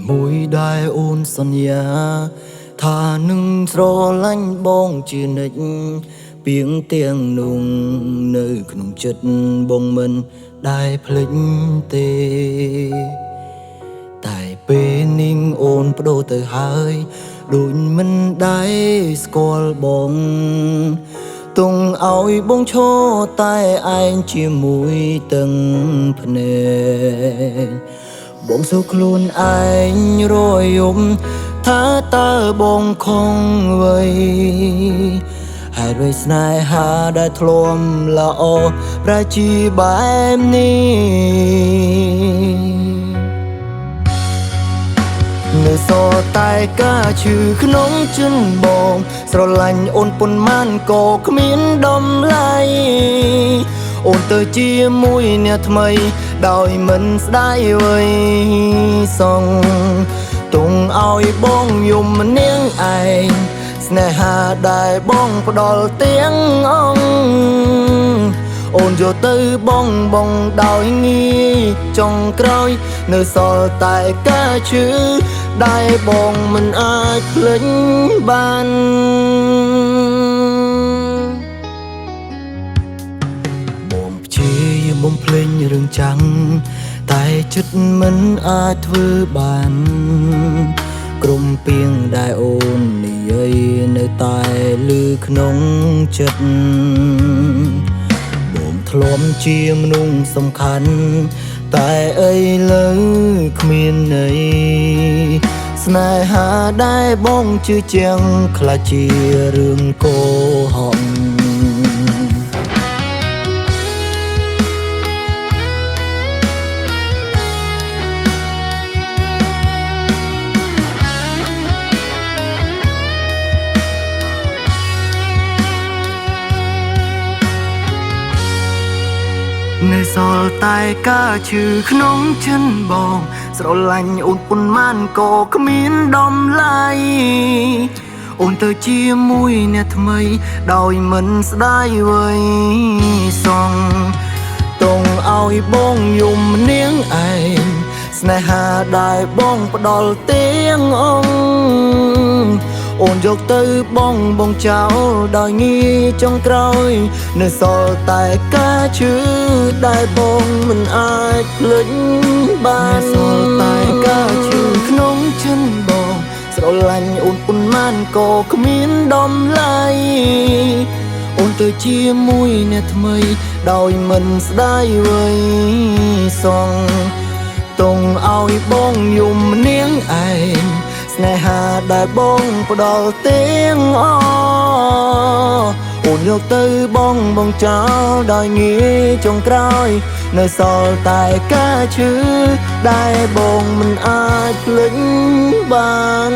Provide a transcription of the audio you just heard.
មួយដែលអូនសន្យាថានឹងស្រឡាញ់បងជានិច្ចពីងទាំងនោះនៅក្នុងចិត្តបងមិនដែលភ្លេចទេតែពេលនេះអូនបដូរទៅហើយដូចមិនដែលស្គាល់បងទង់ឲ្យបងឈរតែឯងជាមួយទាំងភ្នែកបងសួរខ្លួនឯងរយំថាតើបងខុសអ្វីហេតុvìស្នេហាដែលធ្លាប់ល្អប្រជាបែបនេះនៅសល់តែការឈឺក្នុងចិត្តបងស្រឡាញ់អូនប៉ុន្មានក៏គ្មានតម្លៃអូនទៅជាមួយអ្នកថ្មីដោយមិនស្ដាយអ្វីសងទង់ឲ្យបងយំនាងឯងស្នេហាដែលបងផ្ដល់ទាំងអង្គអូនយកទៅបងដោយងាយចុងក្រោយនៅសល់តែការឈឺដែលបងមិនអាចភ្លេចបានបងព្យាយាមបំភ្លេចរឿងចាំងតែចិត្តមិនអាចធ្វើបានក្រុមពីងដែលអូននិយាយនៅតែលឺក្នុងចិត្តបងធ្លាប់ជាមនុស្សសំខាន់តែអីលើគ្មានន័យស្នេហាដែលបងជឿជាងខ្លាចជារឿងកុហកនៅសល់តែការឈឺក្នុងចិត្តបងស្រឡាញ់អូនប៉ុន្មានក៏គ្មានតម្លៃអូនទៅជាមួយអ្នកថ្មីដោយមិនស្ដាយអ្វីសងទង់ឲ្យបងយំនាងឯងស្នេហាដែលបងផ្ដល់ទាំងអង្គអូនយកទៅបងចោលដោយងាយចុងក្រោយនៅសល់តែការឈឺដែលបងមិនអាចភ្លេចបានសល់តែការឈឺក្នុងចិត្តបងស្រឡាញ់អូនប៉ុន្មានក៏គ្មានតម្លៃអូនទៅជាមួយអ្នកថ្មីដោយមិនស្ដាយអ្វីសងទង់ឲ្យបងយំនាងឯងស្នេហាដែលបងផ្ដល់ទាំងអូនយកទៅបងចោលដោយងាយចុងក្រោយនៅសល់តែការឈឺដែលបងមិនអាចភ្លេចបាន